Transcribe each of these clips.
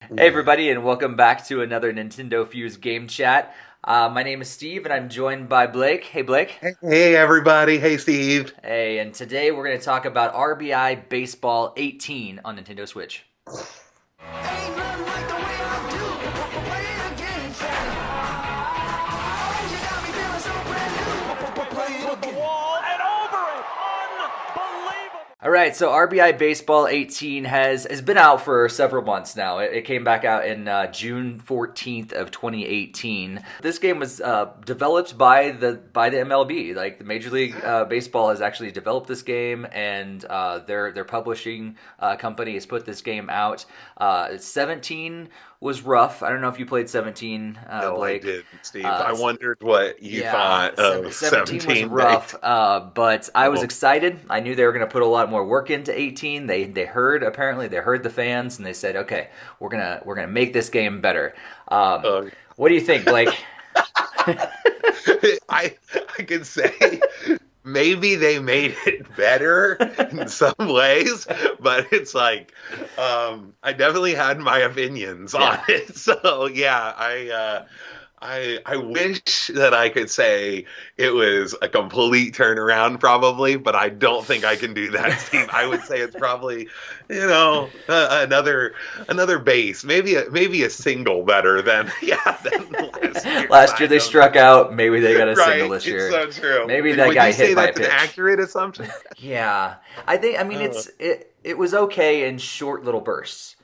Hey everybody, and welcome back to another NintendoFuse game chat. My name is Steve, and I'm joined by Blake. Hey Blake. Hey everybody. Hey Steve. Hey, and today we're going to talk about RBI Baseball 18 on Nintendo Switch. Ain't nothing like the way I do. Play the game, you got me feeling so brand new. Play it again. Wall and over it. Unbelievable. All right, so RBI Baseball 18 has been out for several months now. It came back out in June 14th of 2018. This game was developed by the MLB. Like the Major League Baseball has actually developed this game, and their publishing company has put this game out. 17 was rough. I don't know if you played 17, No, Blake. I did, Steve. I wondered what you thought of 17 was rough, but I was excited. I knew they were going to put a lot more work into 18. They heard the fans, and they said, "Okay, we're gonna make this game better." What do you think, Blake? I can say maybe they made it better in some ways, but it's like I definitely had my opinions on it. So yeah, I wish that I could say it was a complete turnaround, probably, but I don't think I can do that, Steve. I would say it's probably, another base, maybe a single better than last year. Last year they struck out. Maybe they got a single this year. It's so true. Maybe that Would guy you say hit by a that's pitch. an accurate assumption? Yeah, I think. I mean, it was okay in short little bursts,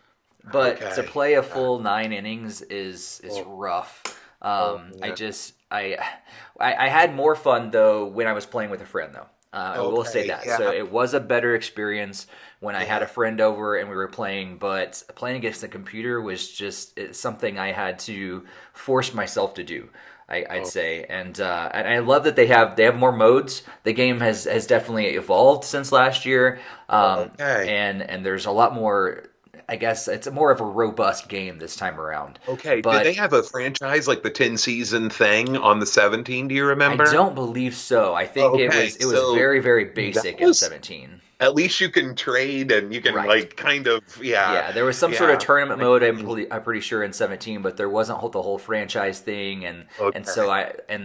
but Okay. to play a full 9 innings is rough. Yeah. I had more fun though when I was playing with a friend though. I will say Okay, that. yeah. So it was a better experience when I had a friend over and we were playing, but playing against the computer was just something I had to force myself to do. I'd say, and I love that they have more modes. The game has definitely evolved since last year, Okay. and there's a lot more. I guess it's more of a robust game this time around. Okay, But did they have a franchise like the 10 season thing on the 17? Do you remember? I don't believe so. I think it Okay, was so very, very basic in was- 17. At least you can trade and you can Right. like kind of Yeah, there was some sort of yeah. tournament mode. I'm pretty sure in 17, but there wasn't the whole franchise thing, and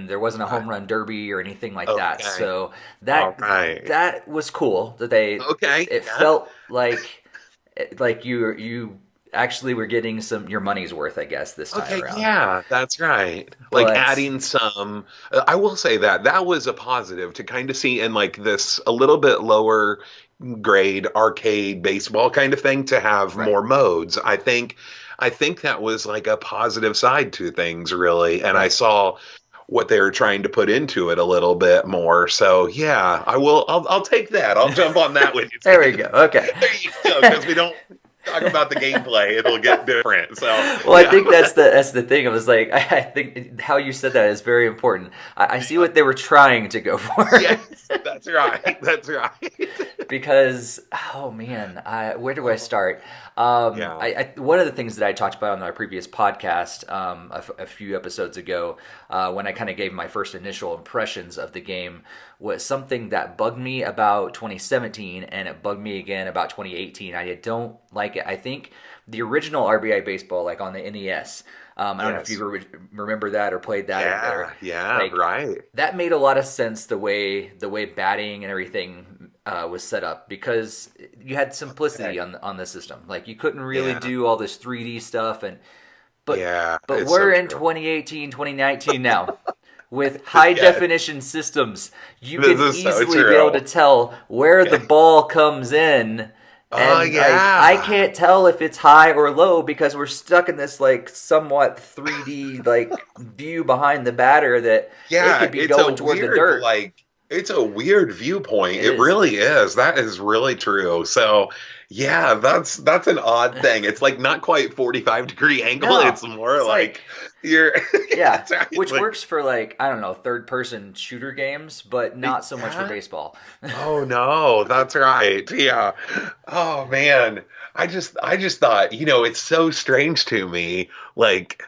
there wasn't a home run derby or anything like that. Okay. So that Alright. that was cool that they. Okay, It yeah. felt like you actually were getting your money's worth, I guess, this time Okay, around. yeah, that's right. Like But adding some, I will say that was a positive to kind of see in like this a little bit lower grade arcade baseball kind of thing to have Right. more modes. I think that was like a positive side to things really, and I saw what they were trying to put into it a little bit more. So yeah, I will. I'll take that. I'll jump on that with you. There we go. Okay. There you go. Because we don't talk about the gameplay, it'll get different. So Well, I yeah. think that's the thing. I was like, I think how you said that is very important. I see what they were trying to go for. Yes, that's right. That's right. Because oh man, where do I start? Yeah. One of the things that I talked about on our previous podcast a few episodes ago, when I kind of gave my first initial impressions of the game, was something that bugged me about 2017, and it bugged me again about 2018. I don't like it. I think the original RBI Baseball, like on the NES. I don't know if Yes. you remember that or played that. Yeah, yeah, like, right. That made a lot of sense the way batting and everything was set up, because you had simplicity on the system. Like you couldn't really Yeah. do all this 3D stuff, but Yeah, but it's we're so in true. 2018, 2019 now. With high definition systems, you This can is so easily be able true. to tell where the ball comes in. Oh, And yeah. I can't tell if it's high or low because we're stuck in this like somewhat 3D like view behind the batter that it could be it's going a toward the weird, dirt. like it's a weird viewpoint. It It is. really is. That is really true. So yeah, that's an odd thing. It's like not quite 45-degree angle. No, It's more it's like you're Yeah, that's right. which Like, works for like I don't know third-person shooter games, but not so much for Yeah. baseball. oh no, that's right. Yeah. Oh man. I just thought, it's so strange to me. Like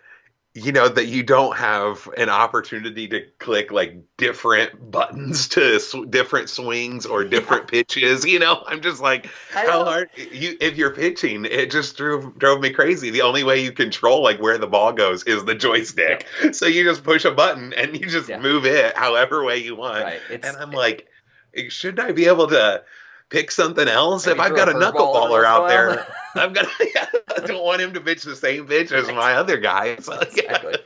that you don't have an opportunity to click like different buttons to different swings or different pitches. I'm just like, I how know. hard if you're pitching, it just drove me crazy. The only way you control like where the ball goes is the Yeah. joystick. So you just push a button and you just Yeah. move it however way you want. Right. And I'm like, shouldn't I be able to pick something else? If Maybe I've throw a got a curveball every knuckleballer once in a out while. there, I've got I don't want him to pitch the same pitch as my other guy. So yeah, Exactly.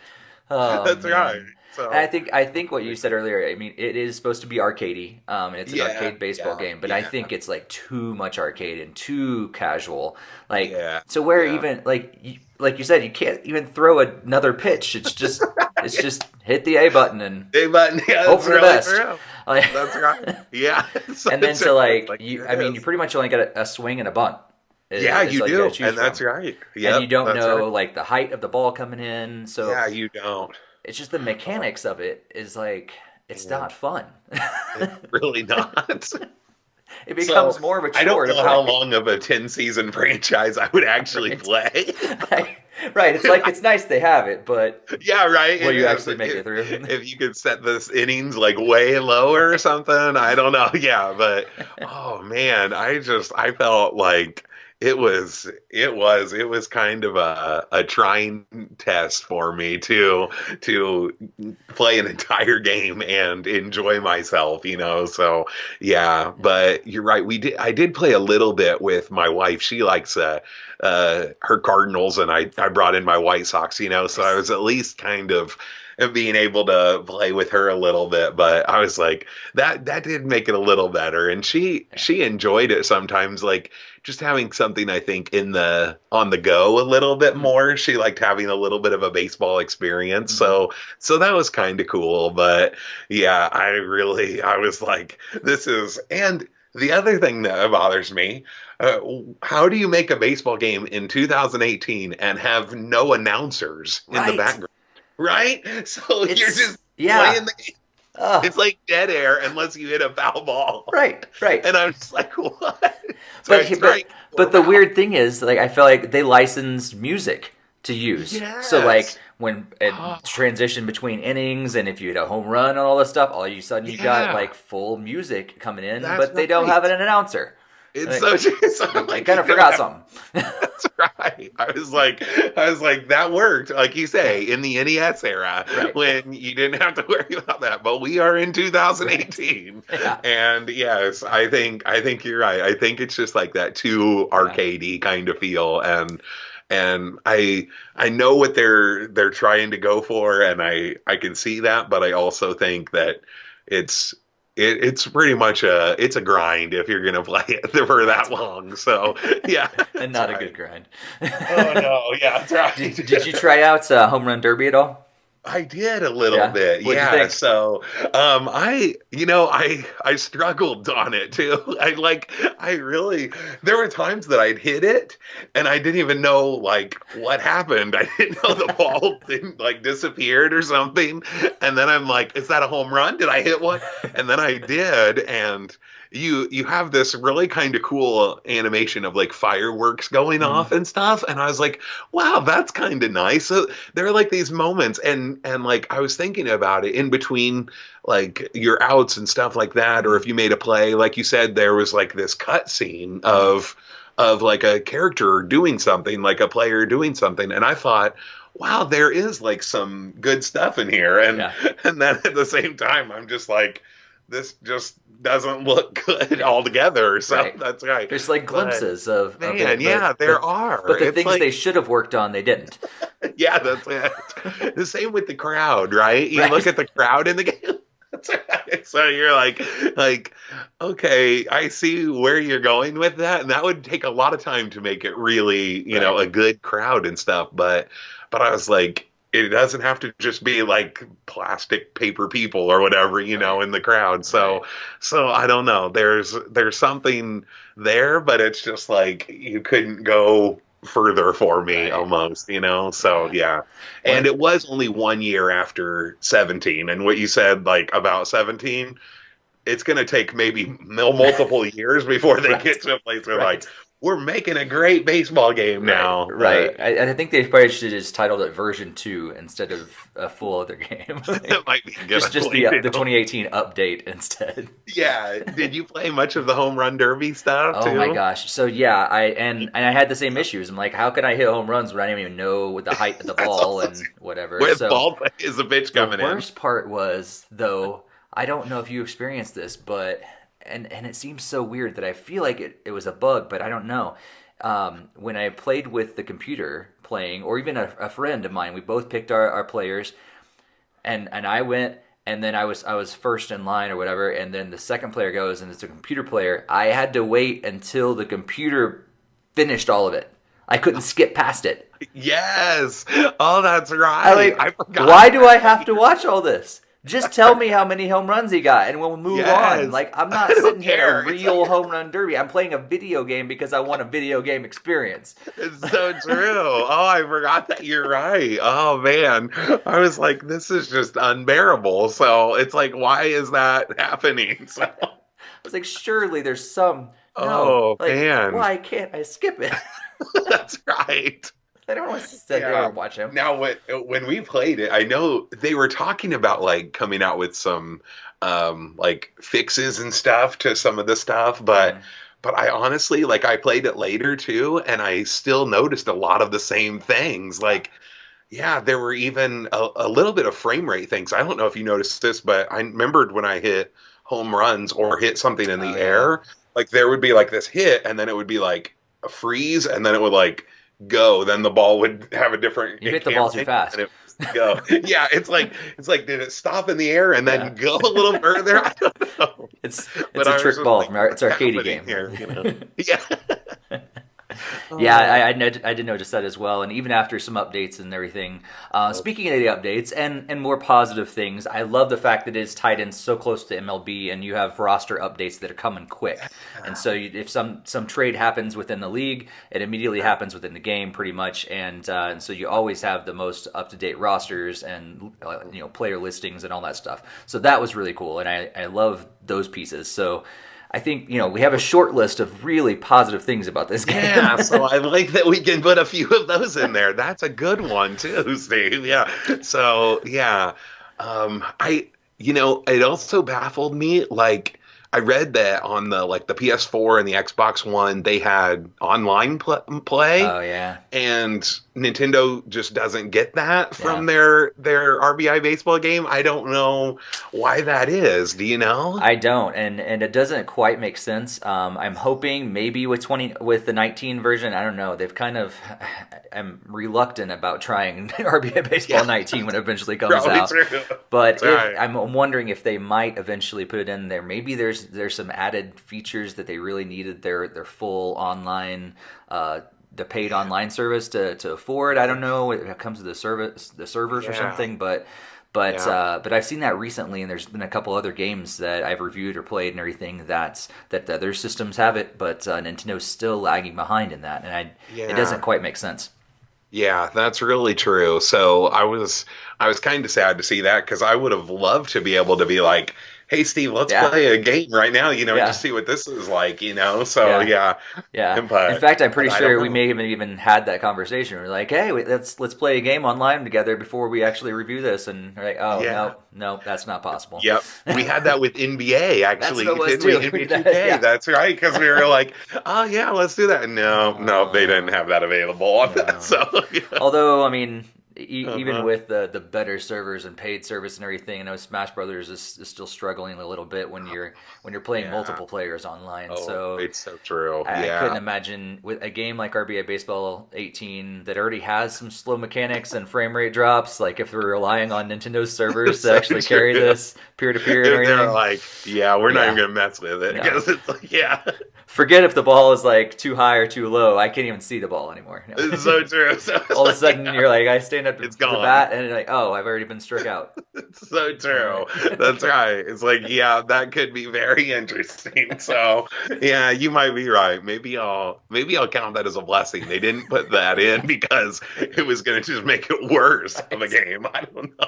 Oh that's right. man. And So I think what you said earlier, I mean, it is supposed to be arcadey, and it's an yeah, arcade baseball yeah, game, but I yeah, think it's like too much arcade and too casual. Like, yeah, so where yeah. even like you said, you can't even throw another pitch. It's just hit the A button and Hey, button. Yeah, hope that's for the really best. true. Like, That's right. Yeah. So and then it's to just like here I it mean, you is. pretty much only get a swing and a bunt. Yeah, Is you all you got to do, choose and that's from, right. and you Yep, don't that's right. know like the height of the ball coming in, so Yeah, you don't. it's just the Oh, mechanics of it is like it's man, not fun. it's really not. It So becomes more of a I don't chore to know how play. long of a 10-season franchise I would actually Right. play. Right. It's like it's nice they have it, but Yeah, right. will It you is. actually make it through? If you could set this innings like way lower or something, I don't know. Yeah, but oh man, I felt like it was kind of a trying test for me to play an entire game and enjoy myself. So yeah, but you're right. I did play a little bit with my wife. She likes her Cardinals, and I brought in my White Sox. So I Nice. was at least kind of being able to play with her a little bit, but I was like that did make it a little better, and Yeah. she enjoyed it sometimes, like just having something I think in the on the go a little bit Mm-hmm. more. She liked having a little bit of a baseball experience, Mm-hmm. so that was kind of cool. But yeah, I was like, this is. And the other thing that bothers me, uh, how do you make a baseball game in 2018 and have no announcers in the Right. background? Right? So you're It's just yeah. playing the game. Uh, It's like dead air unless you hit a foul ball. right. Right. And I'm just like, what? But Strike, strike, but we're the out. weird thing is, like, I feel like they license music to use. So like Yes. when it Oh, transition between innings, and if you hit a home run and all this stuff, all of a sudden you got yeah, like full music coming in, that's but they don't have right. an announcer. It's Like, so true. So I'm they like, kind you of don't forgot have. something. That's right. I was like, that worked, like you say, in the NES era Right. when you didn't have to worry about that. But we are in Right. 2018, Yeah. and yes, I think you're right. I think it's just like that too Yeah. arcadey kind of feel, and I know what they're trying to go for, and I can see that, but I also think that it's it's pretty much it's a grind if you're gonna play it for Right. that long. So yeah, And that's not a right. good grind. Oh no, yeah, that's Did you right. try out Home Run Derby at all? I did a little Yeah. bit, What'd you yeah. think? So, I struggled on it too. I really, there were times that I'd hit it and I didn't even know like what happened. I didn't know the ball didn't like disappeared or something. And then I'm like, is that a home run? Did I hit one? And then I did, and you have this really kind of cool animation of like fireworks going Hmm. off and stuff, and I was like, wow, that's kind of nice. So there are like these moments, and like I was thinking about it in between like your outs and stuff like that, or Hmm. if you made a play, like you said, there was like this cut scene Hmm. of like a character doing something, like a player doing something, and I thought, wow, there is like some good stuff in here, and Yeah. and then at the same time I'm just like, this just doesn't look good Yeah. altogether. So Right. that's right. There's like But glimpses of man, it, yeah, there are. but the It's things they like, should have worked on, they didn't. yeah, that's it. The same with the crowd, right? You look Right. at the crowd in the game. That's right. So you're like, okay, I see where you're going with that, and that would take a lot of time to make it really, Right. a good crowd and stuff. But I was like, it doesn't have to just be like plastic paper people or whatever, Right. in the crowd. Right. So I don't know. There's something there, but it's just like you couldn't go further for me Right. almost. So Yeah. yeah. One. And it was only 1 year after 17. And what you said, like about 17, it's going to take maybe multiple years before they Right. get to a place where like, Right. we're making a great baseball game now. Right. I think they probably should have just titled it version 2 instead of a full other game. That might be good. Just the 2018 update instead. Yeah. Did you play much of the home run derby stuff too? Oh my gosh. So yeah, I had the same issues. I'm like, how can I hit home runs when I didn't even know what the height of the ball and whatever? Where the So ball is the pitch coming the in? worst part was, though, I don't know if you experienced this, but and it seems so weird that I feel like it was a bug, but I don't know. When I played with the computer playing, or even a friend of mine, we both picked our players, and I went, and then I was first in line or whatever, and then the second player goes, and it's a computer player. I had to wait until the computer finished all of it. I couldn't skip past it. Yes. Oh, that's right. I forgot. Why do I have to watch all this? Just tell me how many home runs he got, and we'll move on. Like, I'm not sitting here at a real home run derby. I'm playing a video game because I want a video game experience. It's so true. Oh, I forgot that. You're right. Oh, man. I was like, this is just unbearable. So it's like, why is that happening? So I was like, surely there's some. Oh, like, man. Why can't I skip it? That's right. I don't want to sit there and watch him. Now, when we played it, I know they were talking about like coming out with some like fixes and stuff to some of the stuff, but I honestly, like, I played it later too, and I still noticed a lot of the same things. Like, yeah, there were even a little bit of frame rate things. I don't know if you noticed this, but I remembered when I hit home runs or hit something in the air, like there would be like this hit, and then it would be like a freeze, and then it would like go, then the ball would have a different. You hit the ball too fast. And it would go. Yeah, it's like did it stop in the air and then go a little further? I don't know. It's a trick ball. It's arcade game. Here, you know? Yeah. Yeah, I did notice that as well. And even after some updates and everything, speaking of the updates and more positive things, I love the fact that it is tied in so close to MLB, and you have roster updates that are coming quick. And so if some trade happens within the league, it immediately happens within the game, pretty much. And so you always have the most up to date rosters and player listings and all that stuff. So that was really cool, and I love those pieces. So I think, we have a short list of really positive things about this game. Yeah, so I like that we can put a few of those in there. That's a good one too, Steve. Yeah. So, yeah. It also baffled me, like, I read that on the PS4 and the Xbox One, they had online play. Oh, yeah. And Nintendo just doesn't get that from their RBI Baseball game. I don't know why that is. Do you know? I don't, and it doesn't quite make sense. I'm hoping maybe with the 19 version. I don't know. They've kind of. I'm reluctant about trying RBI Baseball 19 when it eventually comes out. True. But I'm wondering if they might eventually put it in there. Maybe there's some added features that they really needed their full online. The paid online service to afford. I don't know. It comes to the servers or something, but I've seen that recently, and there's been a couple other games that I've reviewed or played and everything that the other systems have it, but Nintendo's still lagging behind in that, and it doesn't quite make sense. Yeah, that's really true. So I was kind of sad to see that, because I would have loved to be able to be like, hey, Steve, let's play a game right now, just see what this is like, So, yeah. But, in fact, I'm pretty sure we may have even had that conversation. We're like, hey, let's play a game online together before we actually review this. And we're like, no, that's not possible. Yep. We had that with NBA, actually. That's what it was, too. NBA 2K, that's right, because we were like, oh, yeah, let's do that. No, they didn't have that available on that. So, Although, I mean, even with the better servers and paid service and everything, I know Smash Brothers is still struggling a little bit when you're playing multiple players online. So it's so true. I couldn't imagine with a game like RBI Baseball 18 that already has some slow mechanics and frame rate drops. Like, if we're relying on Nintendo's servers to actually carry this peer to peer and everything, they're like, we're not even gonna mess with it, because it's like, forget if the ball is like too high or too low. I can't even see the ball anymore. It's so true. All of a sudden, you're like, I stand up to the bat, and you're like, oh, I've already been struck out. It's so true. That's right. It's like, that could be very interesting. So, you might be right. Maybe I'll count that as a blessing. They didn't put that in because it was going to just make it worse of a game. I don't know.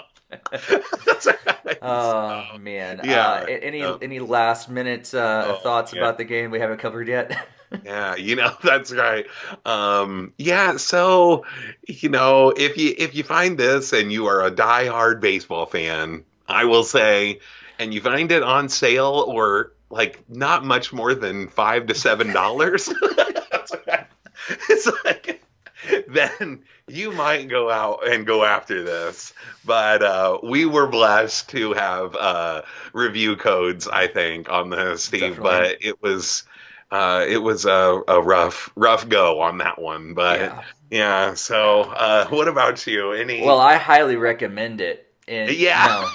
Oh man. Yeah. Any last minute thoughts yeah. about the game we haven't covered yet? Yeah, that's right. Yeah, so if you find this and you are a diehard baseball fan, I will say, and you find it on sale or like not much more than $5 to $7, it's like then you might go out and go after this. But we were blessed to have review codes, I think, on this, Steve. Definitely. But it was a rough go on that one. But Yeah. yeah. So what about you? Any? Well, I highly recommend it. Yeah.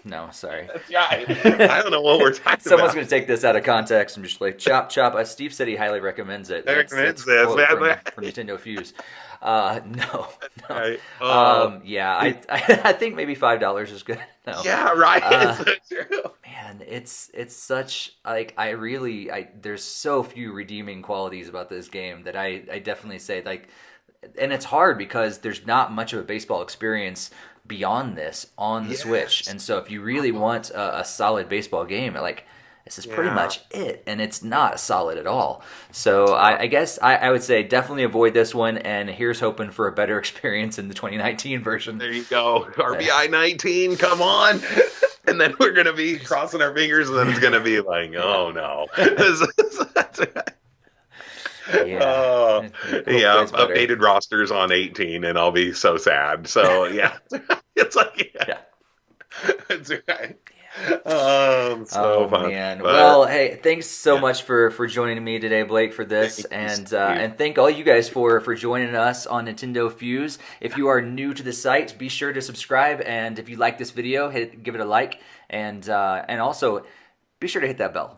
No, sorry. Yeah, I don't know what we're talking Someone's about. going to take this out of context and just like chop. Steve said he highly recommends it. Recommends that's a this, quote man. from NintendoFuse. No. Right. Yeah, I think maybe $5 is good. No. Yeah, right. Uh, It's so true. Man, it's such like there's so few redeeming qualities about this game that I definitely say like, and it's hard because there's not much of a baseball experience beyond this on the Switch, and so if you really want a solid baseball game, like this is pretty much it, and it's not solid at all. So I guess I would say definitely avoid this one, and here's hoping for a better experience in the 2019 version. There you go. RBI 19, come on. And then we're going to be crossing our fingers, and then it's going to be like, oh, no. Yeah. Yeah, updated rosters on 18, and I'll be so sad. So, yeah. It's like, yeah. It's right. So fun. Man. But, Well, hey, thanks so much for joining me today, Blake, for this, and thank all you guys for joining us on Nintendo Fuse. If you are new to the site, be sure to subscribe, and if you like this video, give it a like, and also be sure to hit that bell.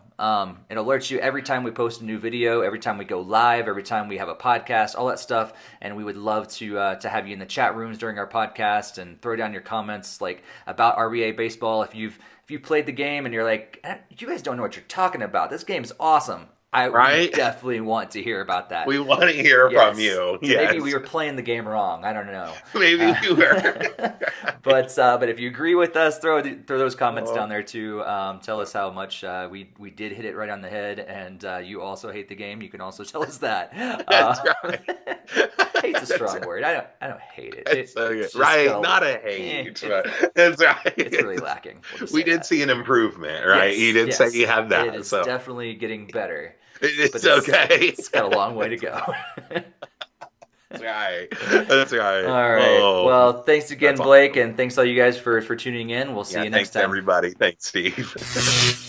It alerts you every time we post a new video, every time we go live, every time we have a podcast, all that stuff. And we would love to have you in the chat rooms during our podcast and throw down your comments like about RBI Baseball. If you played the game and you're like, you guys don't know what you're talking about, this game's awesome. We definitely want to hear about that. we want to hear from you. Yes. Maybe we were playing the game wrong. I don't know. Maybe you were. But if you agree with us, throw those comments down there too. Tell us how much we did hit it right on the head, and you also hate the game. You can also tell us that. That's right. Hate's a strong word. I don't hate it. It's so good. Right, not a hate. That's right. It's really lacking. We did see an improvement, right? Yes, you did say you had that. It is so. definitely getting better. It's okay. It's got a long way to go. That's right. That's right. All right. Oh, well, thanks again, that's Blake, awesome. and thanks all you guys for tuning in. We'll see you next Thanks, time. everybody. Thanks, Steve.